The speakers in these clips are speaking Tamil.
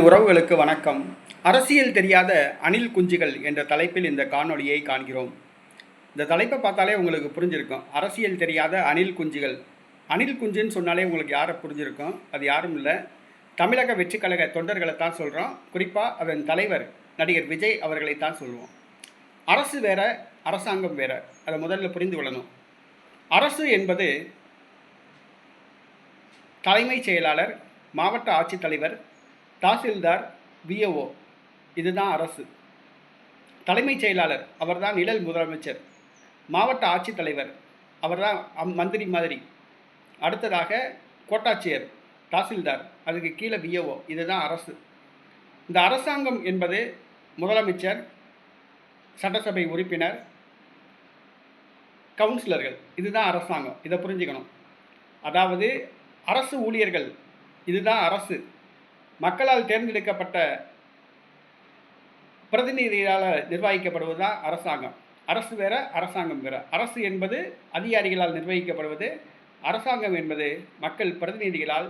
உறவுகளுக்கு வணக்கம். அரசியல் தெரியாத அணில் குஞ்சுகள் என்ற தலைப்பில் இந்த காணொளியை காண்கிறோம். இந்த தலைப்பை பார்த்தாலே உங்களுக்கு புரிஞ்சிருக்கும். அரசியல் தெரியாத அணில் குஞ்சுகள். அணில் குஞ்சுன்னு சொன்னாலே உங்களுக்கு யாரை புரிஞ்சிருக்கும்? அது யாரும் இல்லை, தமிழக வெற்றி கழக தொண்டர்களை தான் சொல்கிறோம். குறிப்பாக அதன் தலைவர் நடிகர் விஜய் அவர்களைத்தான் சொல்லுவோம். அரசு வேற, அரசாங்கம் வேற. அதை முதல்ல புரிந்து கொள்ளணும். அரசு என்பது தலைமைச் செயலாளர், மாவட்ட ஆட்சித்தலைவர், தாசில்தார், விஏஓ, இதுதான் அரசு. தலைமைச் செயலாளர் அவர்தான் நிழல் முதலமைச்சர். மாவட்ட ஆட்சித்தலைவர் அவர்தான் மந்திரி மாதிரி. அடுத்ததாக கோட்டாட்சியர், தாசில்தார், அதுக்கு கீழே விஏஓ, இதுதான் அரசு. இந்த அரசாங்கம் என்பது முதலமைச்சர், சட்டசபை உறுப்பினர், கவுன்சிலர்கள், இதுதான் அரசாங்கம். இதை புரிஞ்சுக்கணும். அதாவது அரசு ஊழியர்கள், இதுதான் அரசு. மக்களால் தேர்ந்தெடுக்கப்பட்ட பிரதிநிதிகளால் நிர்வகிக்கப்படுவது தான் அரசாங்கம். அரசு வேற, அரசாங்கம் வேற. அரசு என்பது அதிகாரிகளால் நிர்வகிக்கப்படுவது, அரசாங்கம் என்பது மக்கள் பிரதிநிதிகளால்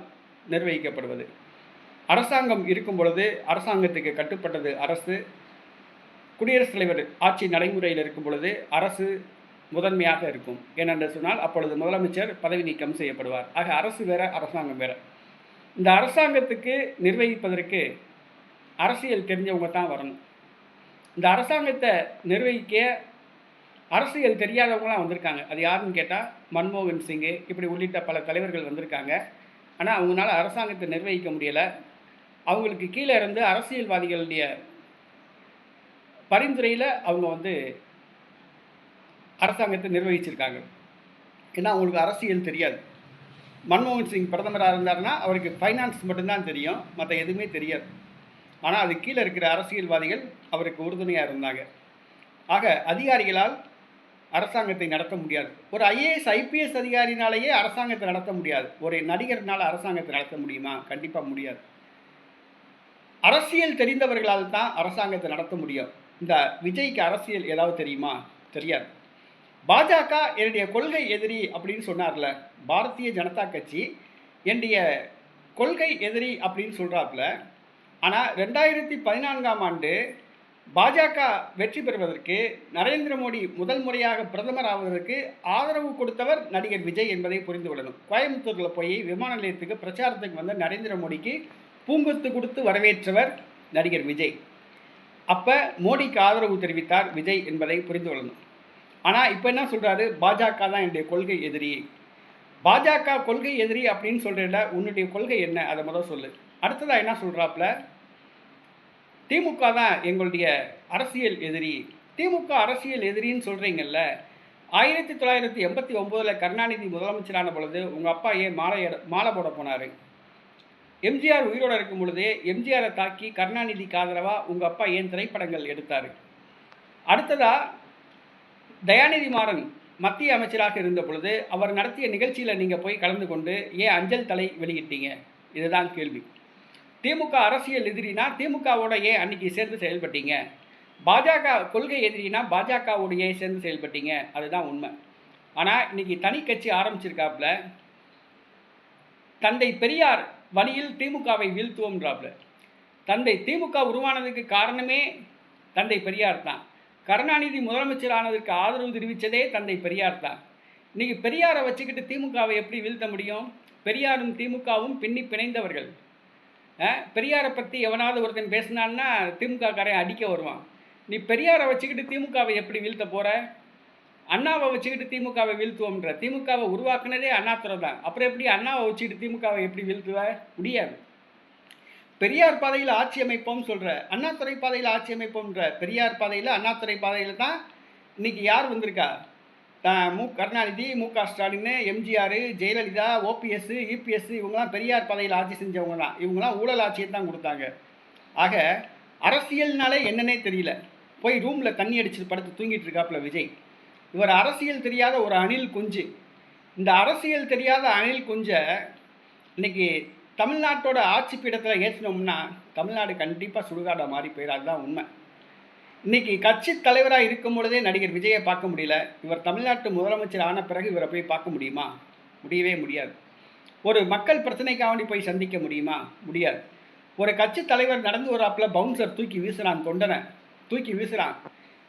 நிர்வகிக்கப்படுவது. அரசாங்கம் இருக்கும் பொழுது அரசாங்கத்துக்கு கட்டுப்பட்டது அரசு. குடியரசுத் தலைவர் ஆட்சி நடைமுறையில் இருக்கும் பொழுது அரசு முதன்மையாக இருக்கும். ஏனென்று சொன்னால் அப்பொழுது முதலமைச்சர் பதவி நீக்கம் செய்யப்படுவார். ஆக அரசு வேற, அரசாங்கம் வேற. இந்த அரசாங்கத்துக்கு நிர்வகிப்பதற்கு அரசியல் தெரிஞ்சவங்க தான் வரணும். இந்த அரசாங்கத்தை நிர்வகிக்க அரசியல் தெரியாதவங்களாம் வந்திருக்காங்க. அது யாருன்னு கேட்டால் மன்மோகன் சிங்கு இப்படி உள்ளிட்ட பல தலைவர்கள் வந்திருக்காங்க. ஆனால் அவங்களால அரசாங்கத்தை நிர்வகிக்க முடியலை. அவங்களுக்கு கீழே இருந்து அரசியல்வாதிகளுடைய பரிந்துரையில் அவங்க அரசாங்கத்தை நிர்வகிச்சிருக்காங்க. ஏன்னா அவங்களுக்கு அரசியல் தெரியாது. மன்மோகன் சிங் பிரதமராக இருந்தார்னா அவருக்கு ஃபைனான்ஸ் மட்டும்தான் தெரியும், மற்ற எதுவுமே தெரியாது. ஆனால் அது கீழே இருக்கிற அரசியல்வாதிகள் அவருக்கு உறுதுணையாக இருந்தாங்க. ஆக அதிகாரிகளால் அரசாங்கத்தை நடத்த முடியாது. ஒரு ஐஏஎஸ் ஐபிஎஸ் அதிகாரினாலேயே அரசாங்கத்தை நடத்த முடியாது. ஒரு நடிகர்னால் அரசாங்கத்தை நடத்த முடியுமா? கண்டிப்பாக முடியாது. அரசியல் தெரிந்தவர்களால் தான் அரசாங்கத்தை நடத்த முடியும். இந்த விஜய்க்கு அரசியல் ஏதாவது தெரியுமா? தெரியாது. பாஜக என்னுடைய கொள்கை எதிரி அப்படின்னு சொன்னார்ல, பாரதிய ஜனதா கட்சி என்னுடைய கொள்கை எதிரி அப்படின்னு சொல்கிறாப்புல. ஆனால் 2014ஆம் ஆண்டு பாஜக வெற்றி பெறுவதற்கு நரேந்திர மோடி முதல் முறையாக பிரதமர் ஆவதற்கு ஆதரவு கொடுத்தவர் நடிகர் விஜய் என்பதை புரிந்து கொள்ளணும். கோயம்புத்தூரில் போய் விமான நிலையத்துக்கு பிரச்சாரத்துக்கு வந்த நரேந்திர மோடிக்கு பூங்கொத்து கொடுத்து வரவேற்றவர் நடிகர் விஜய். அப்போ மோடிக்கு ஆதரவு தெரிவித்தார் விஜய் என்பதை புரிந்து கொள்ளணும். ஆனால் இப்போ என்ன சொல்கிறாரு? பாஜக தான் என்னுடைய கொள்கை எதிரி. பாஜக கொள்கை எதிரி அப்படின்னு சொல்கிறதில்ல, உன்னுடைய கொள்கை என்ன அதை முதல் சொல்லு. அடுத்ததாக என்ன சொல்கிறாப்புல? திமுக தான் எங்களுடைய அரசியல் எதிரி. திமுக அரசியல் எதிரின்னு சொல்கிறீங்கல்ல, 1989 கருணாநிதி முதலமைச்சரான பொழுது உங்கள் அப்பா ஏன் மாலை போட போனார்? எம்ஜிஆர் உயிரோடு இருக்கும் பொழுதே எம்ஜிஆரை தாக்கி கருணாநிதிக்கு ஆதரவாக உங்கள் அப்பா ஏன் திரைப்படங்கள் எடுத்தார்? அடுத்ததாக தயாநிதி மாறன் மத்திய அமைச்சராக இருந்த பொழுது அவர் நடத்திய நிகழ்ச்சியில் நீங்கள் போய் கலந்து கொண்டு ஏன் அஞ்சல் தலை வெளியிட்டீங்க? இதுதான் கேள்வி. திமுக அரசியல் எதிரினா திமுகவோட ஏன் அன்னைக்கு சேர்ந்து செயல்பட்டீங்க? பாஜக கொள்கை எதிரினா பாஜகவோட ஏன் சேர்ந்து செயல்பட்டீங்க? அதுதான் உண்மை. ஆனால் இன்னைக்கு தனி கட்சி ஆரம்பிச்சிருக்காப்புல. தந்தை பெரியார் வழியில் திமுகவை வீழ்த்துவோம்ன்றாப்புல. திமுக உருவானதுக்கு காரணமே தந்தை பெரியார் தான். கருணாநிதி முதலமைச்சர் ஆனதற்கு ஆதரவு தெரிவித்ததே தந்தை பெரியார் தான். இன்றைக்கி பெரியாரை வச்சுக்கிட்டு திமுகவை எப்படி வீழ்த்த முடியும்? பெரியாரும் திமுகவும் பின்னி பிணைந்தவர்கள். பெரியாரை பற்றி எவனாவது ஒருத்தன் பேசினான்னா திமுக காரன் அடிக்க வருவான். நீ பெரியாரை வச்சுக்கிட்டு திமுகவை எப்படி வீழ்த்த போகிற? அண்ணாவை வச்சுக்கிட்டு திமுகவை வீழ்த்துவோம்ன்ற. திமுகவை உருவாக்குனதே அண்ணாதுரை தான். அப்புறம் எப்படி அண்ணாவை வச்சுக்கிட்டு திமுகவை எப்படி வீழ்த்துவ? முடியாது. பெரியார் பாதையில் ஆட்சி அமைப்போம் சொல்கிற, அண்ணாதுரை பாதையில் ஆட்சி அமைப்போம்ன்ற. பெரியார் பாதையில் அண்ணாதுரை பாதையில் தான் இன்றைக்கி யார் வந்திருக்கா? கருணாநிதி, மு.க. ஸ்டாலின், எம்ஜிஆர், ஜெயலலிதா, ஓபிஎஸ், இபிஎஸ், இவங்களாம் பெரியார் பாதையில் ஆட்சி செஞ்சவங்க தான். இவங்களாம் ஊழல் ஆட்சியை தான் கொடுத்தாங்க. ஆக அரசியல்னாலே என்னன்னே தெரியல. போய் ரூமில் தண்ணி அடிச்சுட்டு படுத்து தூங்கிட்டு இருக்காப்புல விஜய். இவர் அரசியல் தெரியாத ஒரு அணில் குஞ்சு. இந்த அரசியல் தெரியாத அணில் குஞ்சை இன்னைக்கு தமிழ்நாட்டோட ஆட்சி பீடத்தில் ஏற்றினோம்னா தமிழ்நாடு கண்டிப்பாக சுடுகாடாக மாறி போயிடும். அதுதான் உண்மை. இன்றைக்கி கட்சி தலைவராக இருக்கும் பொழுதே நடிகர் விஜயை பார்க்க முடியல. இவர் தமிழ்நாட்டு முதலமைச்சர் ஆன பிறகு இவரை போய் பார்க்க முடியுமா? முடியவே முடியாது. ஒரு மக்கள் பிரச்சனைக்காக போய் சந்திக்க முடியுமா? முடியாது. ஒரு கட்சி தலைவர் நடந்து வராப்புல பவுன்சர் தூக்கி வீசுறான், தொண்டனை தூக்கி வீசுறான்,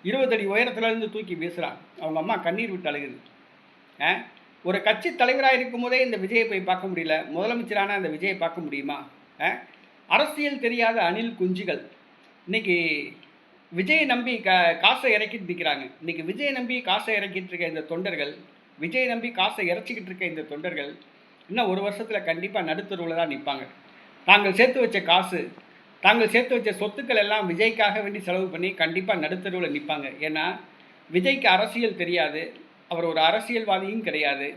20 அடி உயரத்துலேருந்து தூக்கி வீசுறான். அவங்க அம்மா கண்ணீர் விட்டு அழுகுது. ஒரு கட்சி தலைவராக இருக்கும் போதே இந்த விஜயை போய் பார்க்க முடியல, முதலமைச்சரான அந்த விஜயை பார்க்க முடியுமா? அரசியல் தெரியாத அணில் குஞ்சுகள் இன்னைக்கு விஜயை நம்பி காசை இறக்கிட்டு நிற்கிறாங்க. இன்னைக்கு விஜயை நம்பி காசை இறக்கிட்டு இருக்க இந்த தொண்டர்கள், விஜயை நம்பி காசை இறச்சிக்கிட்டு இருக்க இந்த தொண்டர்கள் இன்னும் ஒரு வருஷத்தில் கண்டிப்பாக நடுத்தருவில் தான் நிற்பாங்க. தாங்கள் சேர்த்து வச்ச காசு, தாங்கள் சேர்த்து வச்ச சொத்துக்கள் எல்லாம் விஜய்க்காக வேண்டி செலவு பண்ணி கண்டிப்பாக நடுத்தருவில் நிற்பாங்க. ஏன்னா விஜய்க்கு அரசியல் தெரியாது, அவர் ஒரு அரசியல்வாதியும் கிடையாது.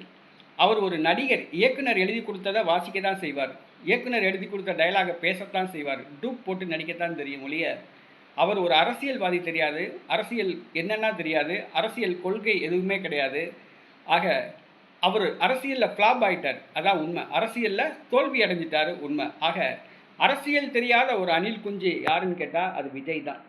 அவர் ஒரு நடிகர். இயக்குனர் எழுதி கொடுத்ததை வாசிக்க தான் செய்வார், இயக்குனர் எழுதி கொடுத்த டைலாகை பேசத்தான் செய்வார், டூப் போட்டு நடிக்கத்தான் தெரியும் ஒழிய அவர் ஒரு அரசியல்வாதி தெரியாது, அரசியல் என்னென்னா தெரியாது, அரசியல் கொள்கை எதுவுமே கிடையாது. ஆக அவர் அரசியலில் ஃப்ளாப் ஆகிட்டார், அதான் உண்மை. அரசியலில் தோல்வி அடைஞ்சிட்டார், உண்மை. ஆக அரசியல் தெரியாத ஒரு அணில் குஞ்சு யாருன்னு கேட்டால் அது விஜய் தான்.